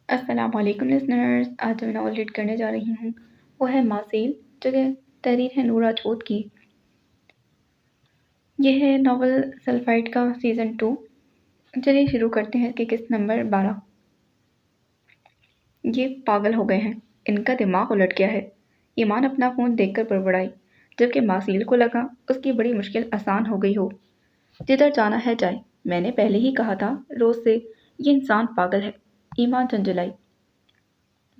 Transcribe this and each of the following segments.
السلام علیکم لسنرز، آج جو میں ناول ریڈ کرنے جا رہی ہوں وہ ہے ماسیل، جو کہ تحریر ہے نورا چھوت کی۔ یہ ہے ناول سلفائڈ کا سیزن 2۔ چلیے شروع کرتے ہیں کہ قسط نمبر 12۔ یہ پاگل ہو گئے ہیں، ان کا دماغ الٹ گیا ہے۔ ایمان اپنا فون دیکھ کر بڑبڑائی، جبکہ ماسیل کو لگا اس کی بڑی مشکل آسان ہو گئی ہو۔ جدھر جانا ہے جائے، میں نے پہلے ہی کہا تھا روز سے یہ انسان پاگل ہے۔ ایمان جھنجھلائی،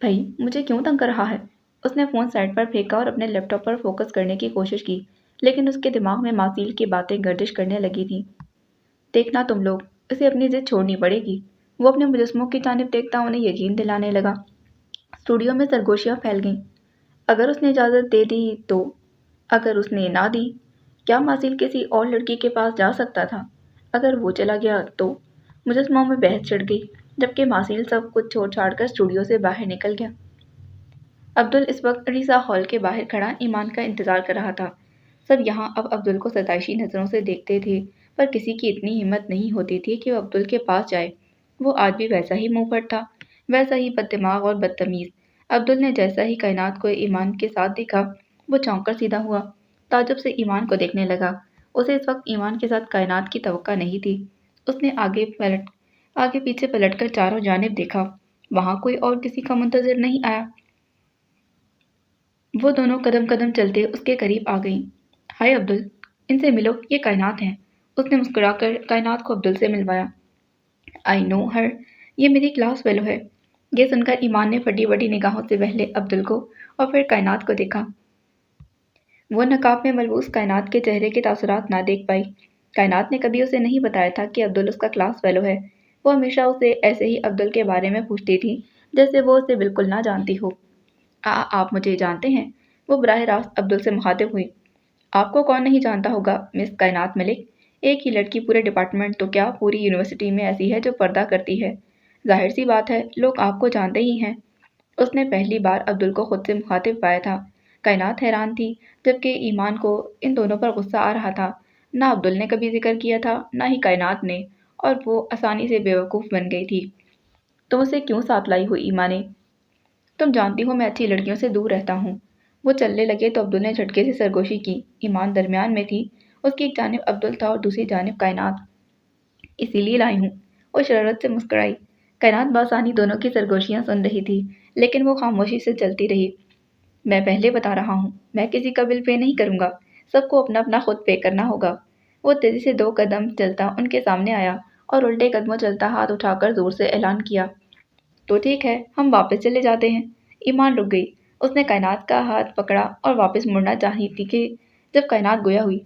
بھائی مجھے کیوں تنگ کر رہا ہے؟ اس نے فون سائڈ پر پھینکا اور اپنے لیپ ٹاپ پر فوکس کرنے کی کوشش کی، لیکن اس کے دماغ میں ماسیل کی باتیں گردش کرنے لگی تھیں۔ دیکھنا تم لوگ، اسے اپنی ضد چھوڑنی پڑے گی۔ وہ اپنے مجسموں کی جانب دیکھتا انہیں یقین دلانے لگا۔ اسٹوڈیو میں سرگوشیاں پھیل گئیں۔ اگر اس نے اجازت دے دی تو؟ اگر اس نے نہ دی؟ کیا ماسیل کسی اور لڑکی کے پاس جا سکتا تھا؟ اگر وہ چلا گیا تو؟ مجسموں میں بحث چھڑ گئی، جبکہ ماسیل سب کچھ چھوڑ چھاڑ کر اسٹوڈیو سے باہر نکل گیا۔ عبدل اس وقت ریزا ہال کے باہر کھڑا ایمان کا انتظار کر رہا تھا۔ سب یہاں اب عبدل کو ستائشی نظروں سے دیکھتے تھے، پر کسی کی اتنی ہمت نہیں ہوتی تھی کہ وہ عبدل کے پاس جائے۔ وہ آج بھی ویسا ہی منہ پھٹ تھا، ویسا ہی بد دماغ اور بدتمیز۔ عبدل نے جیسا ہی کائنات کو ایمان کے ساتھ دیکھا، وہ چونک کر سیدھا ہوا، تعجب سے ایمان کو دیکھنے لگا۔ اسے اس وقت ایمان کے ساتھ کائنات کی توقع نہیں تھی۔ اس نے آگے پیچھے پلٹ کر چاروں جانب دیکھا، وہاں کوئی اور کسی کا منتظر نہیں آیا۔ وہ دونوں قدم قدم چلتے اس کے قریب آ گئیں۔ ہائے عبدل، ان سے ملو، یہ کائنات ہیں۔ اس نے مسکرا کر کائنات کو عبدل سے ملوایا۔ آئی نو ہر، یہ میری کلاس فیلو ہے۔ یہ سن کر ایمان نے پھٹی بڑی نگاہوں سے پہلے عبدل کو اور پھر کائنات کو دیکھا۔ وہ نقاب میں ملبوس کائنات کے چہرے کے تاثرات نہ دیکھ پائی۔ کائنات نے کبھی اسے نہیں بتایا تھا کہ عبدل اس کا کلاس فیلو ہے۔ وہ ہمیشہ اسے ایسے ہی عبدل کے بارے میں پوچھتی تھی جیسے وہ اسے بالکل نہ جانتی ہو۔ آپ مجھے جانتے ہیں؟ وہ براہ راست عبدل سے مخاطب ہوئی۔ آپ کو کون نہیں جانتا ہوگا مس کائنات ملک؟ ایک ہی لڑکی پورے ڈپارٹمنٹ تو کیا پوری یونیورسٹی میں ایسی ہے جو پردہ کرتی ہے۔ ظاہر سی بات ہے لوگ آپ کو جانتے ہی ہیں۔ اس نے پہلی بار عبدل کو خود سے مخاطب پایا تھا۔ کائنات حیران تھی، جبکہ ایمان کو ان دونوں پر غصہ آ رہا تھا۔ نہ عبدل نے کبھی ذکر کیا تھا، نہ ہی کائنات نے، اور وہ آسانی سے بیوقوف بن گئی تھی۔ تم اسے کیوں ساتھ لائی ہو ایمانے؟ تم جانتی ہو میں اچھی لڑکیوں سے دور رہتا ہوں۔ وہ چلنے لگے تو عبدل نے جھٹکے سے سرگوشی کی۔ ایمان درمیان میں تھی، اس کی ایک جانب عبدل تھا اور دوسری جانب کائنات۔ اسی لیے لائی ہوں، وہ شرارت سے مسکرائی۔ کائنات بآسانی دونوں کی سرگوشیاں سن رہی تھی، لیکن وہ خاموشی سے چلتی رہی۔ میں پہلے بتا رہا ہوں، میں کسی کا بل پے نہیں کروں گا، سب کو اپنا اپنا خود پے کرنا ہوگا۔ وہ تیزی سے 2 قدم چلتا ان کے سامنے آیا اور الٹے قدموں چلتا ہاتھ اٹھا کر زور سے اعلان کیا۔ تو ٹھیک ہے، ہم واپس چلے جاتے ہیں۔ ایمان رک گئی۔ اس نے کائنات کا ہاتھ پکڑا اور واپس مڑنا چاہی تھی کہ جب کائنات گویا ہوئی۔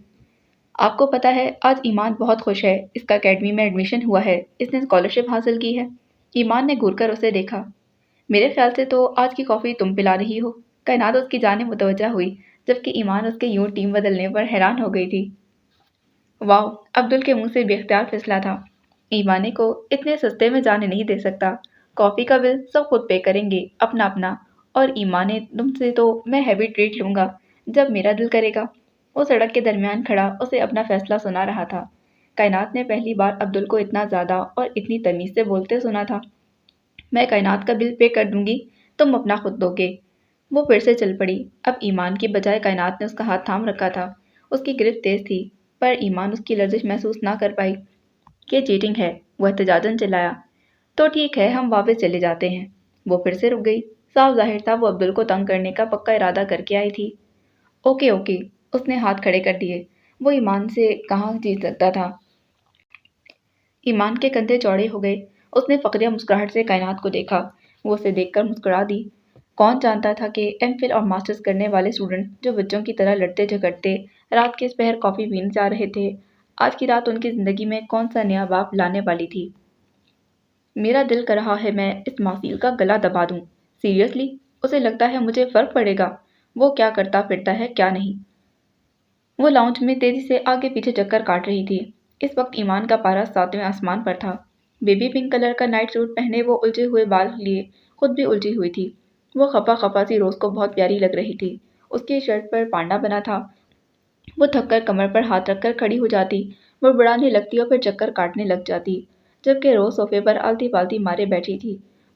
آپ کو پتہ ہے آج ایمان بہت خوش ہے، اس کا اکیڈمی میں ایڈمیشن ہوا ہے، اس نے اسکالرشپ حاصل کی ہے۔ ایمان نے گھور کر اسے دیکھا۔ میرے خیال سے تو آج کی کافی تم پلا رہی ہو۔ کائنات اس کی جانب متوجہ ہوئی، جبکہ ایمان اس کے یوں ٹیم بدلنے پر حیران ہو گئی تھی۔ واو، عبدل کے منہ سے بے اختیار پھسلا تھا۔ ایمانے کو اتنے سستے میں جانے نہیں دے سکتا۔ کافی کا بل سب خود پے کریں گے، اپنا اپنا، اور ایمانے تم سے تو میں ہیوی ٹریٹ لوں گا جب میرا دل کرے گا۔ وہ سڑک کے درمیان کھڑا اسے اپنا فیصلہ سنا رہا تھا۔ کائنات نے پہلی بار عبدل کو اتنا زیادہ اور اتنی تمیز سے بولتے سنا تھا۔ میں کائنات کا بل پے کر دوں گی، تم اپنا خود دو گے۔ وہ پھر سے چل پڑی۔ اب ایمان کی بجائے کائنات نے اس کا ہاتھ تھام رکھا تھا۔ اس کی گرفت تیز تھی، پر ایمان اس کی لرزش محسوس نہ کر پائی۔ یہ چیٹنگ ہے، وہ احتجاجاً چلایا۔ تو ٹھیک ہے، ہم واپس چلے جاتے ہیں۔ وہ پھر سے رک گئی۔ صاف ظاہر تھا وہ عبدل کو تنگ کرنے کا پکا ارادہ کر کے آئی تھی۔ اوکے اوکے، اس نے ہاتھ کھڑے کر دیے۔ وہ ایمان سے کہاں جیت سکتا تھا۔ ایمان کے کندھے چوڑے ہو گئے۔ اس نے فقریہ مسکراہٹ سے کائنات کو دیکھا۔ وہ اسے دیکھ کر مسکرا دی۔ کون جانتا تھا کہ ایم فل اور ماسٹرز کرنے والے اسٹوڈنٹ جو بچوں کی طرح لڑتے جھگڑتے رات کے اس پہر کافی پینے جا رہے تھے، آج کی رات ان کی زندگی میں کون سا نیا باپ لانے والی تھی۔ میرا دل کر رہا ہے میں اس ماسیل کا گلا دبا دوں۔ سیریسلی، اسے لگتا ہے مجھے فرق پڑے گا وہ کیا کرتا پھرتا ہے کیا نہیں۔ وہ لاؤنج میں تیزی سے آگے پیچھے چکر کاٹ رہی تھی۔ اس وقت ایمان کا پارا 7ویں آسمان پر تھا۔ بیبی پنک کلر کا نائٹ سوٹ پہنے وہ الجھے ہوئے بال لیے خود بھی الجھی ہوئی تھی۔ وہ خفا خفا سی روز کو بہت پیاری لگ رہی تھی۔ اس کی شرٹ پر پانڈا بنا تھا۔ وہ تھک کر کمر پر ہاتھ رکھ کر کھڑی ہو جاتی، بڑبڑانے لگتی اور پھر چکر کاٹنے لگ جاتی، جبکہ روز صوفے پر آلتی پالتی مارے بیٹھی تھی۔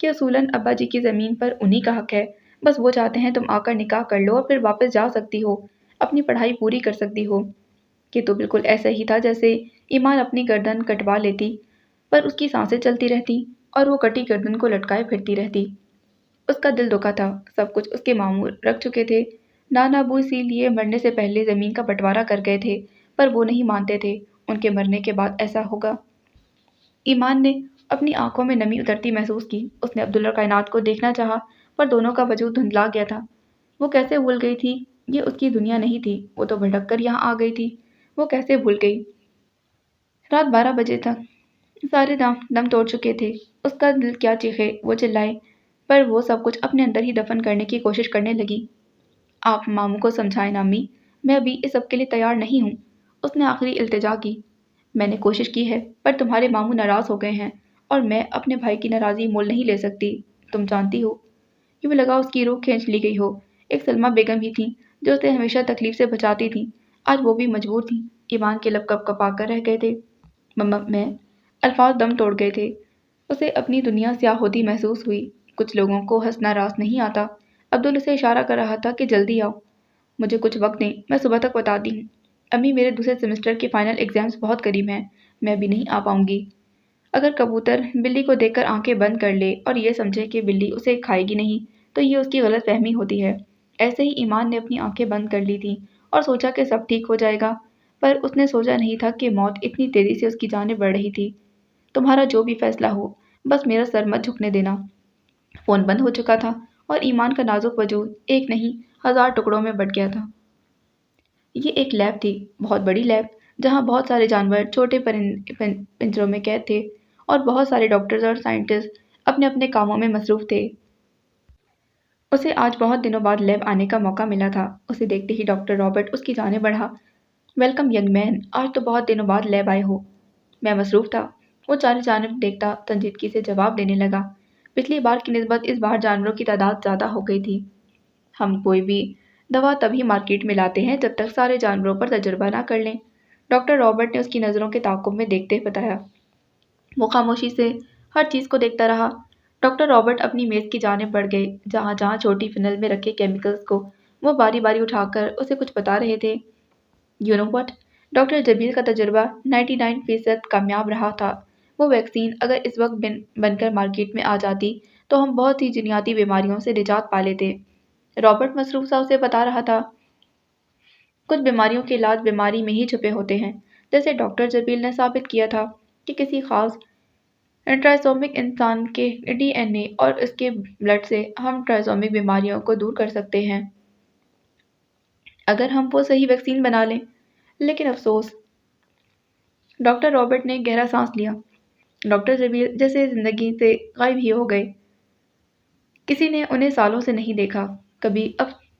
کہ اصولاً ابا جی کی زمین پر انہی کا حق ہے، بس وہ چاہتے ہیں تم آ کر نکاح کر لو اور پھر واپس جا سکتی ہو، اپنی پڑھائی پوری کر سکتی ہو۔ کہ تو بالکل ایسا ہی تھا جیسے ایمان اپنی گردن کٹوا لیتی پر اس کی سانسیں چلتی رہتی اور وہ کٹی گردن کو لٹکائے پھرتی رہتی۔ اس کا دل دکھا تھا، سب کچھ اس کے مامور رکھ چکے تھے، نانا ابو اسی لیے مرنے سے پہلے زمین کا بٹوارا کر گئے تھے، پر وہ نہیں مانتے تھے ان کے مرنے کے بعد ایسا ہوگا۔ ایمان نے اپنی آنکھوں میں نمی اترتی محسوس کی، اس نے عبداللہ اور کائنات کو دیکھنا چاہا پر دونوں کا وجود دھندلا گیا تھا۔ وہ کیسے بھول گئی تھی یہ اس کی دنیا نہیں تھی، وہ تو بھٹک کر یہاں آ گئی تھی، وہ کیسے بھول گئی؟ رات 12 بجے تک سارے دم توڑ چکے تھے، اس کا دل کیا چیخے، وہ چلائے، پر وہ سب کچھ اپنے اندر ہی دفن کرنے کی کوشش کرنے لگی۔ آپ ماموں کو سمجھائیں نامی، میں ابھی اس سب کے لیے تیار نہیں ہوں، اس نے آخری التجا کی۔ میں نے کوشش کی ہے پر تمہارے ماموں ناراض ہو گئے ہیں اور میں اپنے بھائی کی ناراضی مول نہیں لے سکتی، تم جانتی ہو۔ یوں لگا اس کی روح کھینچ لی گئی ہو۔ ایک سلمہ بیگم ہی تھیں جو اسے ہمیشہ تکلیف سے بچاتی تھیں، آج وہ بھی مجبور تھیں۔ ایمان کے لب کپ کپا کر رہ گئے تھے۔ میں الفاظ دم توڑ گئے تھے، اسے اپنی دنیا سیاہ ہوتی محسوس ہوئی۔ کچھ لوگوں کو ہنسنا راس نہیں آتا۔ عبدل اسے اشارہ کر رہا تھا کہ جلدی آؤ، مجھے کچھ وقت دیں، میں صبح تک بتاتی ہوں۔ امی میرے دوسرے سیمسٹر کے فائنل ایگزامز بہت قریب ہیں، میں ابھی نہیں آ پاؤں گی۔ اگر کبوتر بلی کو دیکھ کر آنکھیں بند کر لے اور یہ سمجھے کہ بلی اسے کھائے گی نہیں تو یہ اس کی غلط فہمی ہوتی ہے۔ ایسے ہی ایمان نے اپنی آنکھیں بند کر لی تھیں اور سوچا کہ سب ٹھیک ہو جائے گا، پر اس نے سوچا نہیں تھا کہ موت اتنی تیزی سے اس کی جانب بڑھ رہی تھی۔ تمہارا جو بھی فیصلہ ہو، بس میرا سر مت جھکنے دینا۔ فون بند ہو چکا تھا اور ایمان کا نازک وجود ایک نہیں 1000 ٹکڑوں میں بٹ گیا تھا۔ یہ ایک لیب تھی، بہت بڑی لیب، جہاں بہت سارے جانور چھوٹے پنجروں میں قید تھے اور بہت سارے ڈاکٹرز اور سائنٹسٹ اپنے اپنے کاموں میں مصروف تھے۔ اسے آج بہت دنوں بعد لیب آنے کا موقع ملا تھا۔ اسے دیکھتے ہی ڈاکٹر رابرٹ اس کی جانب بڑھا۔ ویلکم ینگ مین، آج تو بہت دنوں بعد لیب آئے ہو۔ میں مصروف تھا، وہ چاروں جانب دیکھتا سنجیدگی سے جواب دینے لگا۔ پچھلی بار کی نسبت اس بار جانوروں کی تعداد زیادہ ہو گئی تھی۔ ہم کوئی بھی دوا تبھی مارکیٹ میں لاتے ہیں جب تک سارے جانوروں پر تجربہ نہ کر لیں، ڈاکٹر رابرٹ نے اس کی نظروں کے تعاقب میں دیکھتے بتایا۔ وہ خاموشی سے ہر چیز کو دیکھتا رہا۔ ڈاکٹر رابرٹ اپنی میز کی جانب بڑھ گئے، جہاں جہاں چھوٹی فنل میں رکھے کیمیکلز کو وہ باری باری اٹھا کر اسے کچھ بتا رہے تھے۔ یو نو وٹ، ڈاکٹر جبیل کا تجربہ 99% کامیاب رہا تھا۔ وہ ویکسین اگر اس وقت بن کر مارکیٹ میں آ جاتی تو ہم بہت سی جنیاتی بیماریوں سے نجات پا لیتے۔ رابرٹ مصروف سا اسے بتا رہا تھا۔ کچھ بیماریوں کے علاج بیماری میں ہی چھپے ہوتے ہیں، جیسے ڈاکٹر جبیل نے ثابت کیا تھا کہ کسی خاص ٹرائسومک انسان کے ڈی این اے اور اس کے بلڈ سے ہم ٹرائسومک بیماریوں کو دور کر سکتے ہیں اگر ہم وہ صحیح ویکسین بنا لیں۔ لیکن افسوس، ڈاکٹر رابرٹ نے گہرا سانس لیا۔ ڈاکٹر جبیل جیسے زندگی سے غائب ہی ہو گئے۔ کسی نے انہیں سالوں سے نہیں دیکھا۔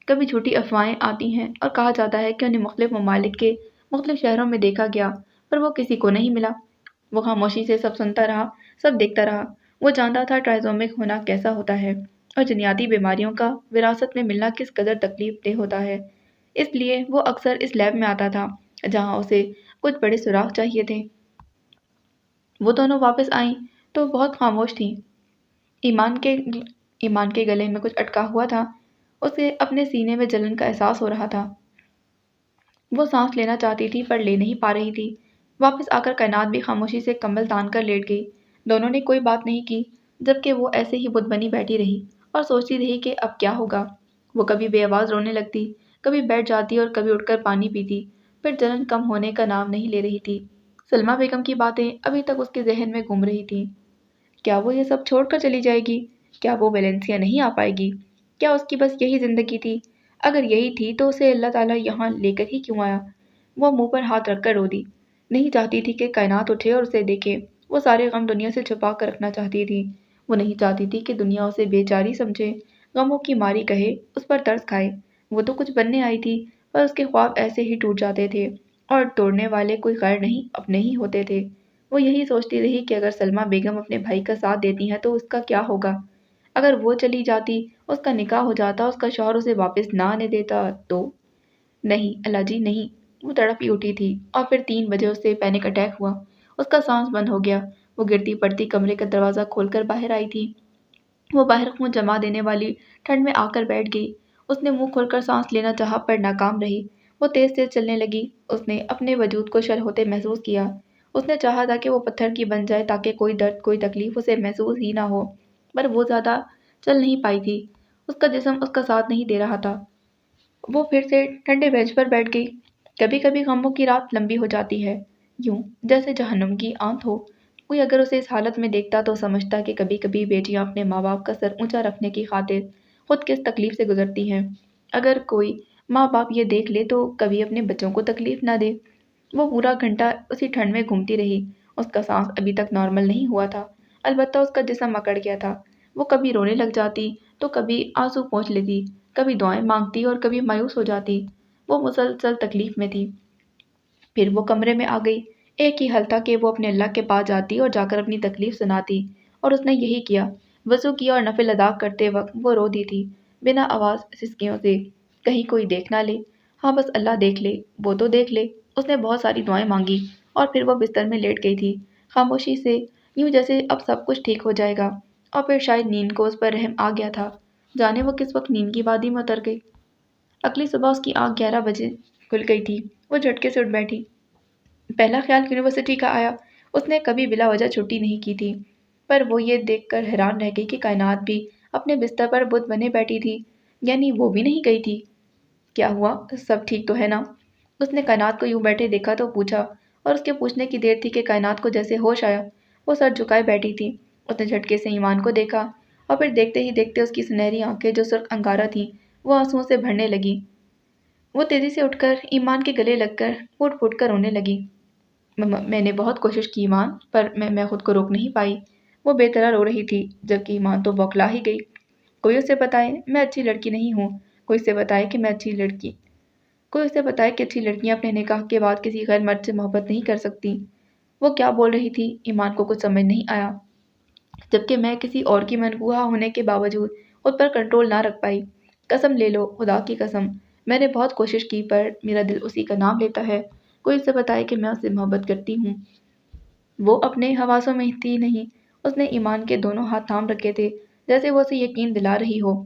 کبھی جھوٹی افواہیں آتی ہیں اور کہا جاتا ہے کہ انہیں مختلف ممالک کے مختلف شہروں میں دیکھا گیا، پر وہ کسی کو نہیں ملا۔ وہ خاموشی سے سب سنتا رہا، سب دیکھتا رہا۔ وہ جانتا تھا ٹرائسومک ہونا کیسا ہوتا ہے اور جنیاتی بیماریوں کا وراثت میں ملنا کس قدر تکلیف دہ ہوتا ہے۔ اس لیے وہ اکثر اس لیب میں آتا تھا جہاں اسے کچھ بڑے سراغ چاہیے تھے۔ وہ دونوں واپس آئیں تو بہت خاموش تھیں۔ ایمان کے گلے میں کچھ اٹکا ہوا تھا، اسے اپنے سینے میں جلن کا احساس ہو رہا تھا۔ وہ سانس لینا چاہتی تھی پر لے نہیں پا رہی تھی۔ واپس آ کر کائنات بھی خاموشی سے کمبل تان کر لیٹ گئی۔ دونوں نے کوئی بات نہیں کی، جبکہ وہ ایسے ہی بت بنی بیٹھی رہی اور سوچتی رہی کہ اب کیا ہوگا۔ وہ کبھی بے آواز رونے لگتی، کبھی بیٹھ جاتی اور کبھی اٹھ کر پانی پیتی، پھر جلن کم ہونے کا نام نہیں لے رہی تھی۔ سلمہ بیگم کی باتیں ابھی تک اس کے ذہن میں گھوم رہی تھیں۔ کیا وہ یہ سب چھوڑ کر چلی جائے گی؟ کیا وہ ویلنسیا نہیں آ پائے گی؟ کیا اس کی بس یہی زندگی تھی؟ اگر یہی تھی تو اسے اللہ تعالیٰ یہاں لے کر ہی کیوں آیا؟ وہ منہ پر ہاتھ رکھ کر رو دی۔ نہیں چاہتی تھی کہ کائنات اٹھے اور اسے دیکھے۔ وہ سارے غم دنیا سے چھپا کر رکھنا چاہتی تھی۔ وہ نہیں چاہتی تھی کہ دنیا اسے بے چاری سمجھے، غموں کی ماری کہے، اس پر ترس کھائے۔ وہ تو کچھ بننے آئی تھی، پر اس کے خواب ایسے ہی ٹوٹ جاتے تھے اور توڑنے والے کوئی غیر نہیں اپنے ہی ہوتے تھے۔ وہ یہی سوچتی رہی کہ اگر سلمہ بیگم اپنے بھائی کا ساتھ دیتی ہیں تو اس کا کیا ہوگا؟ اگر وہ چلی جاتی، اس کا نکاح ہو جاتا، اس کا شوہر اسے واپس نہ آنے دیتا تو؟ نہیں اللہ جی نہیں۔ وہ تڑپ ہی اٹھی تھی اور پھر 3 بجے اسے پینک اٹیک ہوا۔ اس کا سانس بند ہو گیا۔ وہ گرتی پڑتی کمرے کا دروازہ کھول کر باہر آئی تھی۔ وہ باہر خون جما دینے والی ٹھنڈ میں آ کر بیٹھ گئی۔ اس نے منہ کھول کر سانس لینا چاہا پر ناکام رہی۔ وہ تیز تیز چلنے لگی۔ اس نے اپنے وجود کو شل ہوتے محسوس کیا۔ اس نے چاہا تھا کہ وہ پتھر کی بن جائے تاکہ کوئی درد کوئی تکلیف اسے محسوس ہی نہ ہو، پر وہ زیادہ چل نہیں پائی تھی۔ اس کا جسم اس کا ساتھ نہیں دے رہا تھا۔ وہ پھر سے ٹھنڈے بینچ پر بیٹھ گئی۔ کبھی کبھی غموں کی رات لمبی ہو جاتی ہے، یوں جیسے جہنم کی آنت ہو۔ کوئی اگر اسے اس حالت میں دیکھتا تو سمجھتا کہ کبھی کبھی بیٹیاں اپنے ماں باپ کا سر اونچا رکھنے کی خاطر خود کس تکلیف سے گزرتی ہیں۔ اگر کوئی ماں باپ یہ دیکھ لے تو کبھی اپنے بچوں کو تکلیف نہ دے۔ وہ پورا گھنٹہ اسی ٹھنڈ میں گھومتی رہی۔ اس کا سانس ابھی تک نارمل نہیں ہوا تھا، البتہ اس کا جسم اکڑ گیا تھا۔ وہ کبھی رونے لگ جاتی تو کبھی آنسو پوچھ لیتی، کبھی دعائیں مانگتی اور کبھی مایوس ہو جاتی۔ وہ مسلسل تکلیف میں تھی۔ پھر وہ کمرے میں آ گئی۔ ایک ہی حل تھا کہ وہ اپنے اللہ کے پاس جاتی اور جا کر اپنی تکلیف سناتی، اور اس نے یہی کیا۔ وضو کیا اور نفل ادا کرتے وقت وہ رو دی تھی، بنا آواز سسکیوں سے۔ کہیں کوئی دیکھ نہ لے، ہاں بس اللہ دیکھ لے، وہ تو دیکھ لے۔ اس نے بہت ساری دعائیں مانگی اور پھر وہ بستر میں لیٹ گئی تھی، خاموشی سے، یوں جیسے اب سب کچھ ٹھیک ہو جائے گا۔ اور پھر شاید نیند کو اس پر رحم آ گیا تھا، جانے وہ کس وقت نیند کی وادی میں اتر گئی۔ اگلی صبح اس کی آنکھ 11 بجے کھل گئی تھی۔ وہ جھٹکے سے اٹھ بیٹھی۔ پہلا خیال یونیورسٹی کا آیا۔ اس نے کبھی بلا وجہ چھٹی نہیں کی تھی، پر وہ یہ دیکھ کر حیران رہ گئی کہ کائنات بھی اپنے بستر پر بت بنے بیٹھی تھی، یعنی وہ بھی نہیں گئی تھی۔ کیا ہوا؟ سب ٹھیک تو ہے نا؟ اس نے کائنات کو یوں بیٹھے دیکھا تو پوچھا، اور اس کے پوچھنے کی دیر تھی کہ کائنات کو جیسے ہوش آیا۔ وہ سر جھکائے بیٹھی تھی۔ اس نے جھٹکے سے ایمان کو دیکھا، اور پھر دیکھتے ہی دیکھتے اس کی سنہری آنکھیں جو سرخ انگارہ تھیں وہ آنسوؤں سے بھرنے لگیں۔ وہ تیزی سے اٹھ کر ایمان کے گلے لگ کر پھوٹ پھوٹ کر رونے لگی۔ میں نے بہت کوشش کی ایمان، پر میں خود کو روک نہیں پائی۔ وہ بے طرح رو رہی تھی، جبکہ ایمان تو بوکھلا ہی گئی۔ کوئی اسے بتائے میں اچھی لڑکی نہیں ہوں، کوئی اسے بتائے کہ میں اچھی لڑکی کوئی اسے بتائے کہ اچھی لڑکیاں اپنے نکاح کے بعد کسی غیر مرد سے محبت نہیں کر سکتی۔ وہ کیا بول رہی تھی ایمان کو کچھ سمجھ نہیں آیا، جبکہ میں کسی اور کی منقوہ ہونے کے باوجود خود پر کنٹرول نہ رکھ پائی۔ قسم لے لو، خدا کی قسم، میں نے بہت کوشش کی، پر میرا دل اسی کا نام لیتا ہے۔ کوئی اسے بتائے کہ میں اس سے محبت کرتی ہوں۔ وہ اپنے حواسوں میں تھی نہیں۔ اس نے ایمان کے دونوں ہاتھ تھام رکھے تھے، جیسے وہ اسے یقین دلا رہی ہو،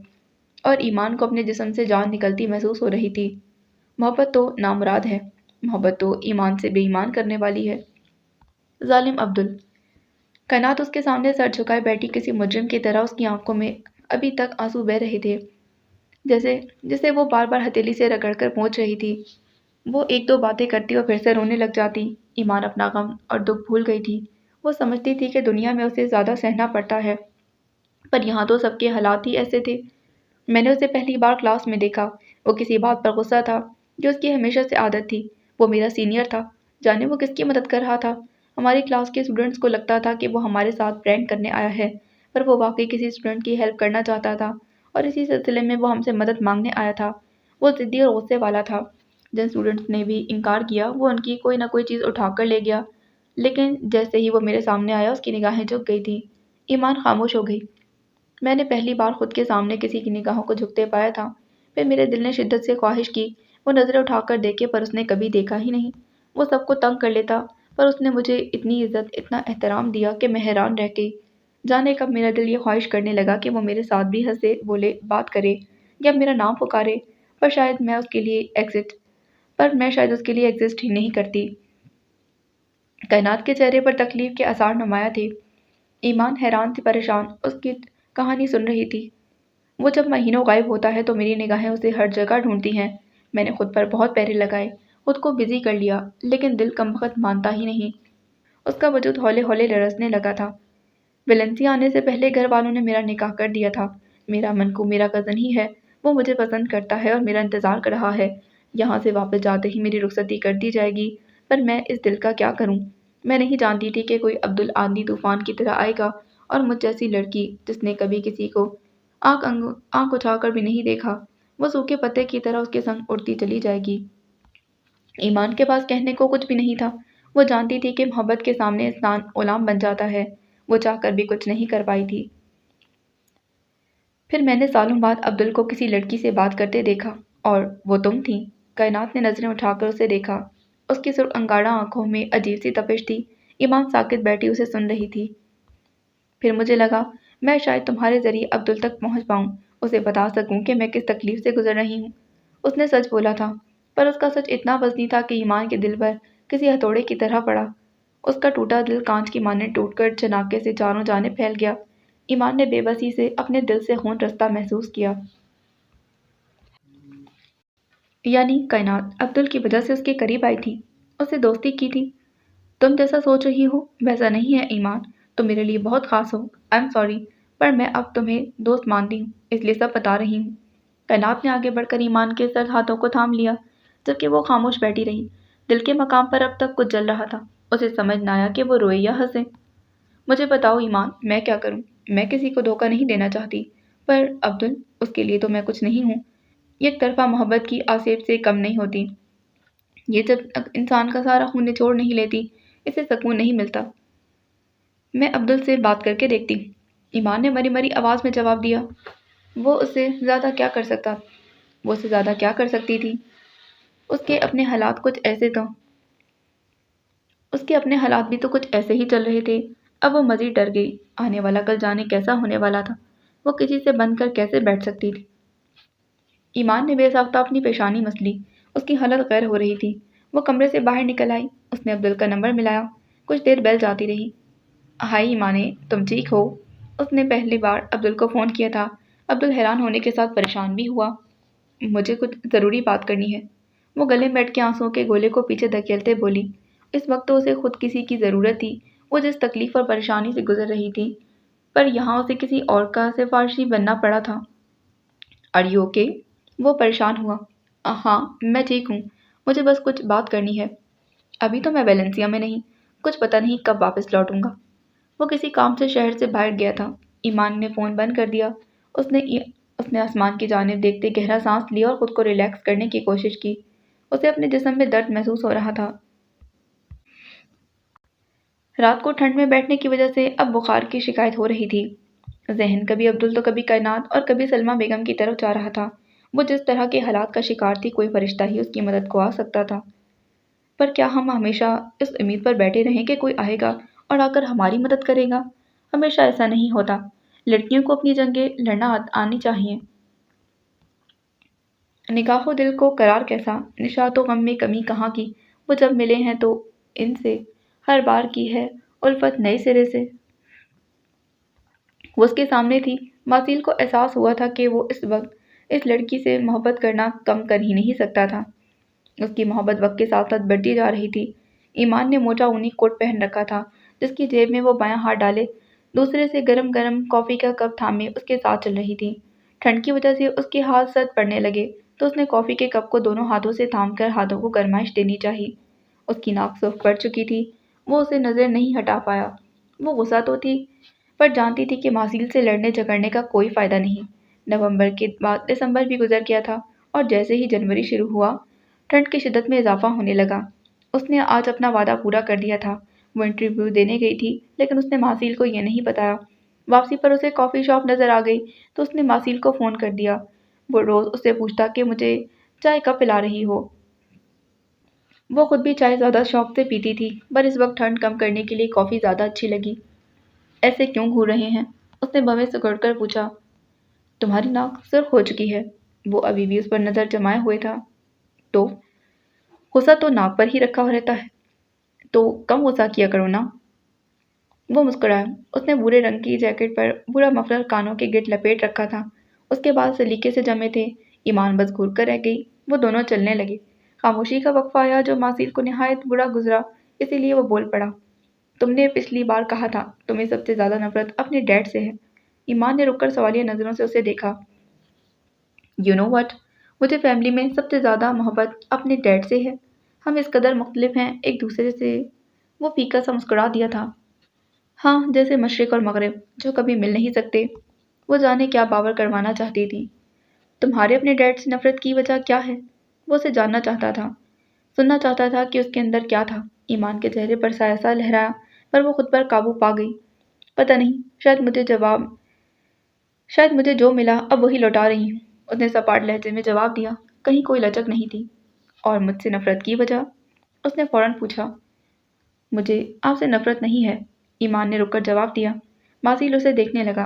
اور ایمان کو اپنے جسم سے جان نکلتی محسوس ہو رہی تھی۔ محبت تو نامراد ہے، محبت تو ایمان سے بے ایمان کرنے والی ہے۔ ظالم عبدل۔ کائنات اس کے سامنے سر جھکائے بیٹھی کسی مجرم کی طرح، اس کی آنکھوں میں ابھی تک آنسو بہہ رہے تھے، جسے وہ بار بار ہتھیلی سے رگڑ کر پوچھ رہی تھی۔ وہ ایک دو باتیں کرتی اور پھر سے رونے لگ جاتی۔ ایمان اپنا غم اور دکھ بھول گئی تھی۔ وہ سمجھتی تھی کہ دنیا میں اسے زیادہ سہنا پڑتا ہے، پر یہاں تو سب کے حالات ہی ایسے تھے۔ میں نے اسے پہلی بار کلاس میں دیکھا۔ وہ کسی بات پر غصہ تھا جو اس کی ہمیشہ سے عادت تھی۔ وہ میرا سینئر تھا، جانے وہ کس کی مدد کر رہا تھا۔ ہماری کلاس کے اسٹوڈنٹس کو لگتا تھا کہ وہ ہمارے ساتھ پرینک کرنے آیا ہے، پر وہ واقعی کسی اسٹوڈنٹ کی ہیلپ کرنا چاہتا تھا، اور اسی سلسلے میں وہ ہم سے مدد مانگنے آیا تھا۔ وہ ضدی اور غصے والا تھا۔ جن اسٹوڈنٹس نے بھی انکار کیا وہ ان کی کوئی نہ کوئی چیز اٹھا کر لے گیا، لیکن جیسے ہی وہ میرے سامنے آیا اس کی نگاہیں جھک گئی تھیں۔ ایمان خاموش ہو گئی۔ میں نے پہلی بار خود کے سامنے کسی کی نگاہوں کو جھکتے پایا تھا۔ پھر میرے دل نے شدت سے خواہش کی وہ نظریں اٹھا کر دیکھے، پر اس نے کبھی دیکھا ہی نہیں۔ وہ سب کو تنگ کر لیتا، پر اس نے مجھے اتنی عزت، اتنا احترام دیا کہ میں حیران رہ گئی۔ جانے کب میرا دل یہ خواہش کرنے لگا کہ وہ میرے ساتھ بھی ہنسے بولے بات کرے، یا میرا نام پکارے، پر شاید میں اس کے لیے ایگزسٹ ہی نہیں کرتی۔ کائنات کے چہرے پر تکلیف کے آثار نمایاں تھے۔ ایمان حیران سے پریشان اس کی کہانی سن رہی تھی۔ وہ جب مہینوں غائب ہوتا ہے تو میری نگاہیں اسے ہر جگہ ڈھونڈتی ہیں۔ میں نے خود پر بہت پہرے لگائے، خود کو بزی کر لیا، لیکن دل کمبخت مانتا ہی نہیں۔ اس کا وجود ہولے ہولے لرزنے لگا تھا۔ ویلنسیا آنے سے پہلے گھر والوں نے میرا نکاح کر دیا تھا۔ میرا منقو میرا کزن ہی ہے، وہ مجھے پسند کرتا ہے اور میرا انتظار کر رہا ہے۔ یہاں سے واپس جاتے ہی میری رخصتی کر دی جائے گی، پر میں اس دل کا کیا کروں؟ میں نہیں جانتی تھی کہ کوئی عبدل آندھی طوفان کی طرح آئے گا، اور مجھ جیسی لڑکی جس نے کبھی کسی کو آنکھ اٹھا کر بھی نہیں دیکھا، وہ سوکھے پتے کی طرح اس کے سنگ اڑتی چلی جائے گی۔ ایمان کے پاس کہنے کو کچھ بھی نہیں تھا۔ وہ جانتی تھی کہ محبت کے سامنے انسان غلام بن جاتا ہے۔ وہ چاہ کر بھی کچھ نہیں کر پائی تھی۔ پھر میں نے سالوں بعد عبدل کو کسی لڑکی سے بات کرتے دیکھا، اور وہ تم تھیں۔ کائنات نے نظریں اٹھا کر اسے دیکھا۔ اس کی سرخ انگارہ آنکھوں میں عجیب سی تپش تھی۔ ایمان ساکت بیٹھی اسے سن رہی تھی۔ پھر مجھے لگا میں شاید تمہارے ذریعے عبدل تک پہنچ پاؤں، اسے بتا سکوں کہ میں کس تکلیف سے گزر رہی ہوں۔ اس نے سچ بولا تھا، پر اس کا سچ اتنا وزنی تھا کہ ایمان کے دل پر کسی ہتھوڑے کی طرح پڑا۔ اس کا ٹوٹا دل کانچ کی مانند ٹوٹ کر چناکے سے چاروں جانب پھیل گیا۔ ایمان نے بے بسی سے اپنے دل سے خون رستہ محسوس کیا۔ یعنی کائنات عبدل کی وجہ سے اس کے قریب آئی تھی، اس سے دوستی کی تھی۔ تم جیسا سوچ رہی ہو ویسا نہیں ہے ایمان، تم میرے لیے بہت خاص ہو۔ آئی ایم سوری، پر میں اب تمہیں دوست مانتی ہوں، اس لیے سب بتا رہی ہوں۔ کائنات نے آگے بڑھ کر ایمان کے سرد ہاتھوں کو تھام لیا، جبکہ وہ خاموش بیٹھی رہی۔ دل کے مقام پر اب تک کچھ جل رہا تھا، اسے سمجھ نہ آیا کہ وہ روئے یا ہنسے۔ مجھے بتاؤ ایمان، میں کیا کروں؟ میں کسی کو دھوکہ نہیں دینا چاہتی، پر عبدل، اس کے لیے تو میں کچھ نہیں ہوں۔ ایک طرفہ محبت کی آسیب سے کم نہیں ہوتی، یہ جب تک انسان کا سارا خون نچوڑ نہیں لیتی اسے سکون نہیں ملتا۔ میں عبدل سے بات کر کے دیکھتی ہوں، ایمان نے مری مری آواز میں جواب دیا۔ وہ اس سے زیادہ کیا کر سکتا؟ وہ اس سے زیادہ کیا کر سکتی تھی؟ اس کے اپنے حالات بھی تو کچھ ایسے ہی چل رہے تھے۔ اب وہ مزید ڈر گئی، آنے والا کل جانے کیسا ہونے والا تھا، وہ کسی سے بن کر کیسے بیٹھ سکتی تھی۔ ایمان نے بے ساختہ اپنی پیشانی مس لی، اس کی حالت غیر ہو رہی تھی۔ وہ کمرے سے باہر نکل آئی، اس نے عبدل کا نمبر ملایا، کچھ دیر بیل جاتی رہی۔ ہائی ایمانے، تم ٹھیک ہو؟ اس نے پہلی بار عبدل کو فون کیا تھا۔ عبدل حیران ہونے کے ساتھ پریشان بھی ہوا۔ مجھے کچھ ضروری بات کرنی ہے، وہ گلے میں اٹکے آنسوؤں کے گولے کو پیچھے دھکیلتے بولی۔ اس وقت تو اسے خود کسی کی ضرورت تھی، وہ جس تکلیف اور پریشانی سے گزر رہی تھی، پر یہاں اسے کسی اور کا سفارشی بننا پڑا تھا۔ Are you okay? وہ پریشان ہوا۔ ہاں میں ٹھیک ہوں، مجھے بس کچھ بات کرنی ہے۔ ابھی تو میں ویلنسیا میں نہیں، کچھ پتہ نہیں کب واپس لوٹوں گا۔ وہ کسی کام سے شہر سے باہر گیا تھا۔ ایمان نے فون بند کر دیا۔ اس نے آسمان کی جانب دیکھتے گہرا سانس لیا اور خود کو ریلیکس کرنے کی کوشش کی۔ اسے اپنے جسم میں درد محسوس ہو رہا تھا۔ رات کو ٹھنڈ میں بیٹھنے کی وجہ سے اب بخار کی شکایت ہو رہی تھی۔ ذہن کبھی عبدل تو کبھی کائنات اور کبھی سلمیٰ بیگم کی طرف جا رہا تھا۔ وہ جس طرح کے حالات کا شکار تھی، کوئی فرشتہ ہی اس کی مدد کو آ سکتا تھا۔ پر کیا ہم ہمیشہ اس امید پر بیٹھے رہیں کہ کوئی آئے گا اور آ کر ہماری مدد کرے گا؟ ہمیشہ ایسا نہیں ہوتا۔ لڑکیوں کو اپنی جنگیں لڑنا آنی چاہیے۔ نگاہ و دل کو قرار کیسا، نشاط و غم میں کمی کہاں کی، وہ جب ملے ہیں تو ان سے ہر بار کی ہے الفت نئے سرے سے۔ وہ اس کے سامنے تھی۔ ماسیل کو احساس ہوا تھا کہ وہ اس وقت اس لڑکی سے محبت کرنا کم کر ہی نہیں سکتا تھا۔ اس کی محبت وقت کے ساتھ ساتھ بڑھتی جا رہی تھی۔ ایمان نے موٹا اونی کوٹ پہن رکھا تھا، جس کی جیب میں وہ بایاں ہاتھ ڈالے دوسرے سے گرم گرم کافی کا کپ تھامے اس کے ساتھ چل رہی تھی۔ ٹھنڈ کی وجہ سے اس کے ہاتھ سرد پڑنے لگے تو اس نے کافی کے کپ کو دونوں ہاتھوں سے تھام کر ہاتھوں کو گرمائش دینی چاہی۔ اس کی ناک سرخ پڑ چکی تھی، وہ اسے نظر نہیں ہٹا پایا۔ وہ غصہ تو تھی، پر جانتی تھی کہ ماسیل سے لڑنے جھگڑنے کا کوئی فائدہ نہیں۔ نومبر کے بعد دسمبر بھی گزر گیا تھا اور جیسے ہی جنوری شروع ہوا، ٹھنڈ کی شدت میں اضافہ ہونے لگا۔ اس نے آج اپنا وعدہ پورا کر دیا تھا۔ وہ انٹرویو دینے گئی تھی، لیکن اس نے ماسیل کو یہ نہیں بتایا۔ واپسی پر اسے کافی شاپ نظر آ گئی تو اس نے ماسیل کو فون کر دیا۔ وہ روز اس سے پوچھتا کہ مجھے چائے کب پلا رہی ہو۔ وہ خود بھی چائے زیادہ شوق سے پیتی تھی، پر اس وقت ٹھنڈ کم کرنے کے لیے کافی زیادہ اچھی لگی۔ ایسے کیوں گھور رہے ہیں؟ اس نے بھویں سکڑ کر پوچھا۔ تمہاری ناک سرخ ہو چکی ہے۔ وہ ابھی بھی اس پر نظر جمائے ہوئے تھا۔ تو غصہ تو ناک پر ہی رکھا رہتا ہے، تو کم غصہ کیا کرو نا۔ وہ مسکرایا۔ اس نے بھورے رنگ کی جیکٹ پر بھورا مفلر کانوں کے گرد لپیٹ رکھا تھا، اس کے بال سلیقے سے جمے تھے۔ ایمان بس گھور کر رہ گئی۔ وہ دونوں چلنے لگے۔ خاموشی کا وقفہ آیا جو ماسیل کو نہایت برا گزرا، اسی لیے وہ بول پڑا۔ تم نے پچھلی بار کہا تھا تمہیں سب سے زیادہ نفرت اپنے ڈیڈ سے ہے۔ ایمان نے رک کر سوالیہ نظروں سے اسے دیکھا۔ یو نو وٹ، مجھے فیملی میں سب سے زیادہ محبت اپنے ڈیڈ سے ہے۔ ہم اس قدر مختلف ہیں ایک دوسرے سے۔ وہ پھیکا سا مسکرا دیا تھا۔ ہاں، جیسے مشرق اور مغرب جو کبھی مل نہیں سکتے۔ وہ جانے کیا باور کروانا چاہتی تھی۔ تمہارے اپنے ڈیڈ سے نفرت کی وجہ کیا ہے؟ وہ اسے جاننا چاہتا تھا، سننا چاہتا تھا کہ اس کے اندر کیا تھا۔ ایمان کے چہرے پر سایہ سا لہرایا، پر وہ خود پر قابو پا گئی۔ پتہ نہیں، شاید مجھے جو ملا اب وہی لوٹا رہی ہوں۔ اس نے سپاٹ لہجے میں جواب دیا، کہیں کوئی لچک نہیں تھی۔ اور مجھ سے نفرت کی وجہ؟ اس نے فوراً پوچھا۔ مجھے آپ سے نفرت نہیں ہے، ایمان نے رک کر جواب دیا۔ ماسیل اسے دیکھنے لگا۔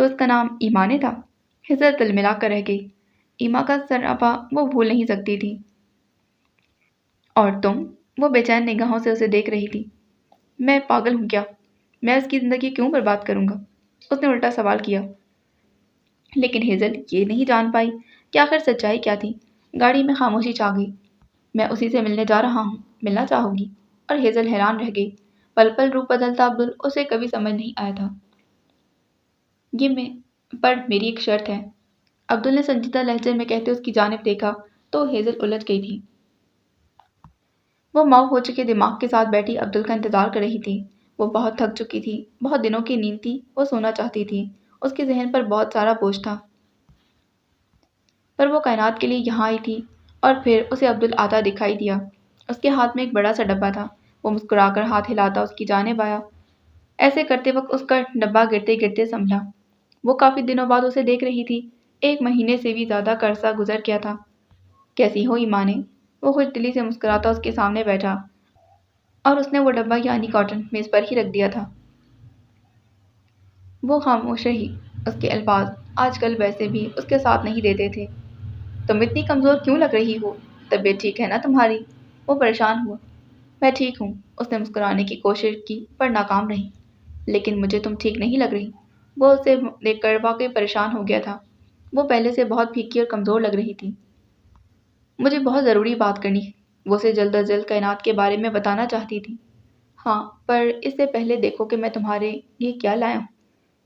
تو اس کا نام ایمان تھا؟ حضرت تلملا کر رہ گئی۔ ایما کا سراپا وہ بھول نہیں سکتی تھی۔ اور تم؟ وہ بے چین نگاہوں سے اسے دیکھ رہی تھی۔ میں پاگل ہوں کیا؟ میں اس کی زندگی کیوں برباد کروں گا؟ اس نے الٹا سوال کیا۔ لیکن ہیزل یہ نہیں جان پائی کہ آخر سچائی کیا تھی۔ گاڑی میں خاموشی چھا گئی۔ میں اسی سے ملنے جا رہا ہوں، ملنا چاہو گی؟ اور ہیزل حیران رہ گئی۔ پل پل روپ بدلتا عبدل اسے کبھی سمجھ نہیں آیا تھا۔ پر میری ایک شرط ہے، عبدل نے سنجیدہ لہجے میں کہتے اس کی جانب دیکھا تو ہیزل الجھ گئی تھی۔ وہ مئو ہو چکے دماغ کے ساتھ بیٹھی عبدل کا انتظار کر رہی تھی۔ وہ بہت تھک چکی تھی، بہت دنوں کی نیند تھی، وہ سونا چاہتی تھی۔ اس کے ذہن پر بہت سارا بوجھ تھا، پر وہ کائنات کے لیے یہاں آئی تھی۔ اور پھر اسے عبدل آتا دکھائی دیا۔ اس کے ہاتھ میں ایک بڑا سا ڈبہ تھا۔ وہ مسکرا کر ہاتھ ہلاتا اس کی جانب آیا۔ ایسے کرتے وقت اس کا ڈبہ گرتے گرتے سنبھلا۔ وہ کافی دنوں بعد اسے دیکھ رہی تھی۔ 1 مہینے سے بھی زیادہ کا عرصہ گزر گیا تھا۔ کیسی ہو ایمانے؟ وہ خوش دلی سے مسکراتا اس کے سامنے بیٹھا اور اس نے وہ ڈبہ یعنی کاٹن میز پر ہی رکھ دیا تھا۔ وہ خاموش رہی۔ اس کے الفاظ آج کل ویسے بھی اس کے ساتھ نہیں دیتے تھے۔ تم اتنی کمزور کیوں لگ رہی ہو؟ طبیعت ٹھیک ہے نا تمہاری؟ وہ پریشان ہوا۔ میں ٹھیک ہوں، اس نے مسکرانے کی کوشش کی پر ناکام رہی۔ لیکن مجھے تم ٹھیک نہیں لگ رہی۔ وہ اسے دیکھ کر واقعی پریشان ہو گیا تھا۔ وہ پہلے سے بہت پھیکی اور کمزور لگ رہی تھی۔ مجھے بہت ضروری بات کرنی ہے، وہ اسے جلد از جلد کائنات کے بارے میں بتانا چاہتی تھی۔ ہاں، پر اس سے پہلے دیکھو کہ میں تمہارے لیے کیا لایا ہوں۔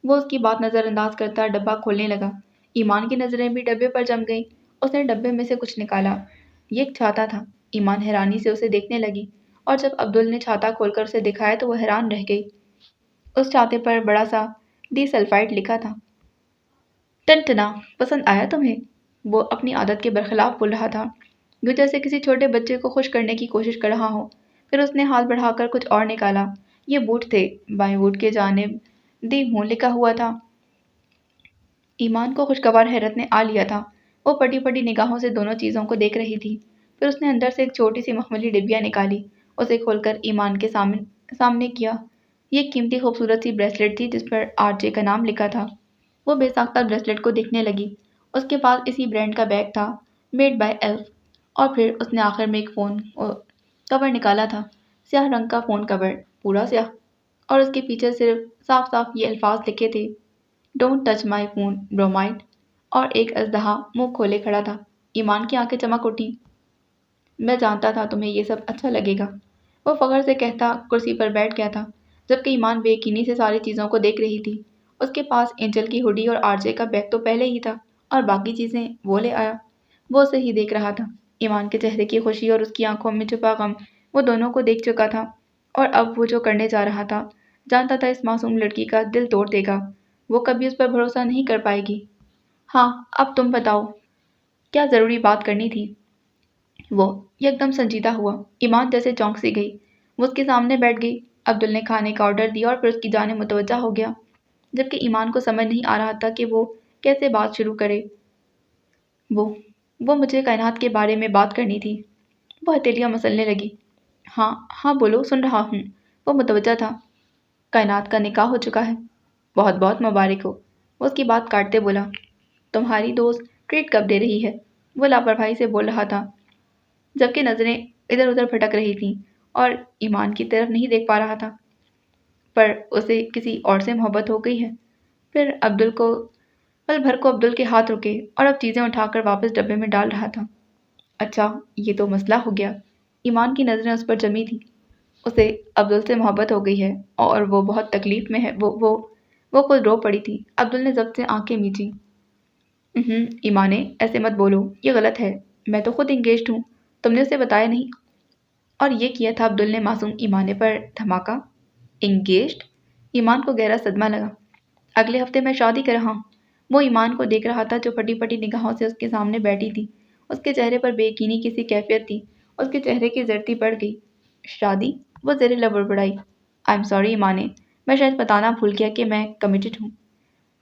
وہ اس کی بات نظر انداز کرتا ڈبہ کھولنے لگا۔ ایمان کی نظریں بھی ڈبے پر جم گئیں۔ اس نے ڈبے میں سے کچھ نکالا۔ یہ ایک چھاتا تھا۔ ایمان حیرانی سے اسے دیکھنے لگی اور جب عبدل نے چھاتا کھول کر اسے دکھایا تو وہ حیران رہ گئی۔ اس چھاتے پر بڑا سا ڈی سلفائڈ لکھا تھا۔ ٹنٹنا، پسند آیا تمہیں؟ وہ اپنی عادت کے برخلاف بول رہا تھا، یوں جیسے کسی چھوٹے بچے کو خوش کرنے کی کوشش کر رہا ہو۔ پھر اس نے ہاتھ بڑھا کر کچھ اور نکالا۔ یہ بوٹ تھے، بائیں بوٹ کے جانب دی ہوں لکھا ہوا تھا۔ ایمان کو خوشگوار حیرت نے آ لیا تھا۔ وہ پٹی پٹی نگاہوں سے دونوں چیزوں کو دیکھ رہی تھی۔ پھر اس نے اندر سے ایک چھوٹی سی مخملی ڈبیا نکالی، اسے کھول کر ایمان کے سامنے کیا۔ یہ ایک قیمتی خوبصورت سی بریسلٹ تھی جس پر RJ کا نام لکھا تھا۔ وہ بے ساختہ بریسلٹ کو دیکھنے لگی۔ اس کے پاس اسی برانڈ کا بیگ تھا، میڈ بائی ایلف۔ اور پھر اس نے آخر میں ایک فون کور نکالا تھا، سیاہ رنگ کا فون کور، پورا سیاہ، اور اس کے پیچھے صرف صاف صاف یہ الفاظ لکھے تھے، ڈونٹ ٹچ مائی فون برومائڈ۔ اور ایک اژدہا منہ کھولے کھڑا تھا۔ ایمان کی آنکھیں چمک اٹھیں۔ میں جانتا تھا تمہیں یہ سب اچھا لگے گا، وہ فخر سے کہتا کرسی پر بیٹھ گیا تھا، جبکہ ایمان بے یقینی سے ساری چیزوں کو دیکھ رہی تھی۔ اس کے پاس اینجل کی ہوڈی اور RJ کا بیگ تو پہلے ہی تھا، اور باقی چیزیں وہ لے آیا۔ وہ اسے ہی دیکھ رہا تھا۔ ایمان کے چہرے کی خوشی اور اس کی آنکھوں میں چھپا غم وہ دونوں کو دیکھ چکا تھا، اور اب وہ جو کرنے جا رہا تھا جانتا تھا اس معصوم لڑکی کا دل توڑ دے گا۔ وہ کبھی اس پر بھروسہ نہیں کر پائے گی۔ ہاں، اب تم بتاؤ، کیا ضروری بات کرنی تھی؟ وہ یکدم سنجیدہ ہوا۔ ایمان جیسے چونک سی گئی۔ وہ اس کے سامنے بیٹھ گئی۔ عبدل نے کھانے کا آرڈر دیا اور پھر اس کی جانب متوجہ ہو گیا، جبکہ ایمان کو سمجھ نہیں آ رہا تھا کہ وہ کیسے بات شروع کرے۔ وہ مجھے کائنات کے بارے میں بات کرنی تھی، وہ ہتھیلیاں مسلنے لگی۔ ہاں ہاں بولو، سن رہا ہوں۔ وہ متوجہ تھا۔ کائنات کا نکاح ہو چکا ہے، بہت بہت مبارک ہو۔ وہ اس کی بات کاٹتے بولا۔ تمہاری دوست ٹریٹ کب دے رہی ہے؟ وہ لاپرواہی سے بول رہا تھا، جبکہ نظریں ادھر ادھر بھٹک رہی تھیں اور ایمان کی طرف نہیں دیکھ پا رہا تھا۔ پر اسے کسی اور سے محبت ہو گئی ہے۔ پھر پل بھر کو عبدل کے ہاتھ رکے اور اب چیزیں اٹھا کر واپس ڈبے میں ڈال رہا تھا۔ اچھا، یہ تو مسئلہ ہو گیا۔ ایمان کی نظریں اس پر جمی تھیں۔ اسے عبدل سے محبت ہو گئی ہے اور وہ بہت تکلیف میں ہے۔ وہ خود رو پڑی تھی۔ عبدل نے ضبط سے آنکھیں میچیں۔ ایمانے، ایسے مت بولو، یہ غلط ہے۔ میں تو خود انگیجڈ ہوں، تم نے اسے بتایا نہیں؟ اور یہ کیا تھا عبدل نے معصوم ایمانے پر دھماکہ۔ انگیجڈ؟ ایمان کو گہرا صدمہ لگا۔ اگلے ہفتے میں شادی کر رہا ہوں۔ وہ ایمان کو دیکھ رہا تھا جو پھٹی پھٹی نگاہوں سے اس کے سامنے بیٹھی تھی۔ اس کے چہرے پر بے یقینی کی سی کیفیت تھی۔ اس کے چہرے کی زردی بڑھ گئی۔ شادی؟ وہ زیر لب بڑبڑائی۔ آئی ایم سوری ایمانے، میں شاید بتانا بھول گیا کہ میں کمیٹڈ ہوں۔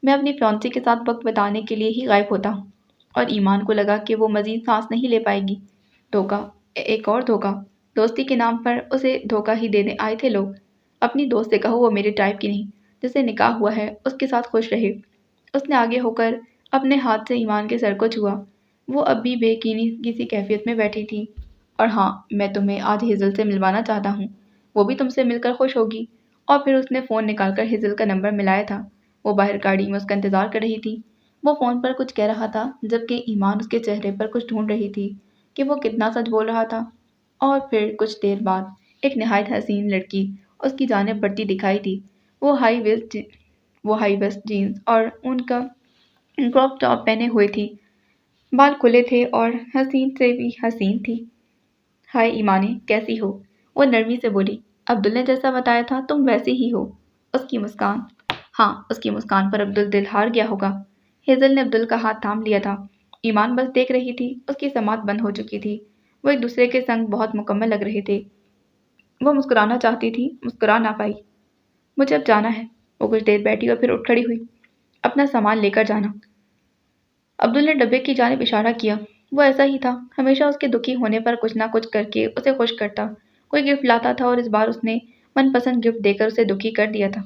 میں اپنی فیانسی کے ساتھ وقت بتانے کے لیے ہی غائب ہوتا ہوں۔ اور ایمان کو لگا کہ وہ مزید سانس نہیں لے پائے گی۔ دھوکہ، ایک اور دھوکہ۔ دوستی کے نام پر اسے دھوکہ ہی دینے آئے تھے لوگ۔ اپنی دوست سے کہو وہ میرے ٹائپ کی نہیں، جسے نکاح ہوا ہے اس کے ساتھ خوش رہے۔ اس نے آگے ہو کر اپنے ہاتھ سے ایمان کے سر کو چھوا۔ وہ اب بھی بے یقینی کسی کیفیت میں بیٹھی تھی۔ اور ہاں، میں تمہیں آج ہیزل سے ملوانا چاہتا ہوں، وہ بھی تم سے مل کر خوش ہوگی۔ اور پھر اس نے فون نکال کر ہیزل کا نمبر ملایا تھا۔ وہ باہر گاڑی میں اس کا انتظار کر رہی تھی۔ وہ فون پر کچھ کہہ رہا تھا جبکہ ایمان اس کے چہرے پر کچھ ڈھونڈ رہی تھی کہ وہ کتنا سچ بول رہا تھا۔ اور پھر کچھ دیر بعد ایک نہایت حسین لڑکی اس کی جانب بڑھتی دکھائی دی۔ وہ ہائی ویسٹ جینز اور ان کا کراپ ٹاپ پہنے ہوئے تھی، بال کھلے تھے اور حسین سے بھی حسین تھی۔ ہائے ایمانے، کیسی ہو؟ وہ نرمی سے بولی۔ عبدل نے جیسا بتایا تھا تم ویسی ہی ہو۔ اس کی مسکان، ہاں، اس کی مسکان پر عبدل دل ہار گیا ہوگا۔ ہیزل نے عبدل کا ہاتھ تھام لیا تھا۔ ایمان بس دیکھ رہی تھی، اس کی سماعت بند ہو چکی تھی۔ وہ ایک دوسرے کے سنگ بہت مکمل لگ رہے تھے۔ وہ مسکرانا چاہتی تھی، مسکرا نہ پائی۔ مجھے اب جانا ہے۔ وہ کچھ دیر بیٹھی اور پھر اٹھ کھڑی ہوئی۔ اپنا سامان لے کر جانا۔ عبدل نے ڈبے کی جانب اشارہ کیا۔ وہ ایسا ہی تھا، ہمیشہ اس کے دکھی ہونے پر کچھ نہ کچھ کر کے اسے خوش کرتا۔ کوئی گفٹ لاتا تھا اور اس بار اس نے من پسند گفٹ دے کر اسے دکھی کر دیا تھا۔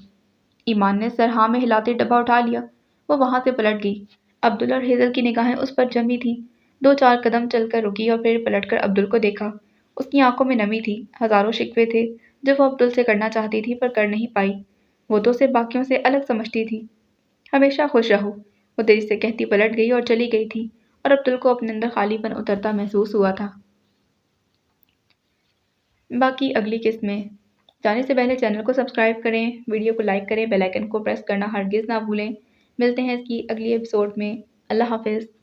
ایمان نے سر ہاں میں ہلاتے ڈبہ اٹھا لیا۔ وہ وہاں سے پلٹ گئی۔ عبدل اور ہیزل کی نگاہیں اس پر جمی تھیں۔ 2-4 قدم چل کر رکی اور پھر پلٹ کر عبدل کو دیکھا۔ اس کی آنکھوں میں نمی تھی۔ ہزاروں شکوے تھے جو وہ عبدل سے کرنا چاہتی تھی پر کر نہیں پائی۔ وہ تو اسے باقیوں سے الگ سمجھتی تھی۔ ہمیشہ خوش رہو، وہ تیزی سے کہتی پلٹ گئی اور چلی گئی تھی اور عبدل کو اپنے اندر خالی پن اترتا محسوس ہوا تھا۔ باقی اگلی قسط میں۔ جانے سے پہلے چینل کو سبسکرائب کریں، ویڈیو کو لائک کریں، بیل آئیکن کو پریس کرنا ہرگز نہ بھولیں۔ ملتے ہیں اس کی اگلی ایپیسوڈ میں۔ اللہ حافظ۔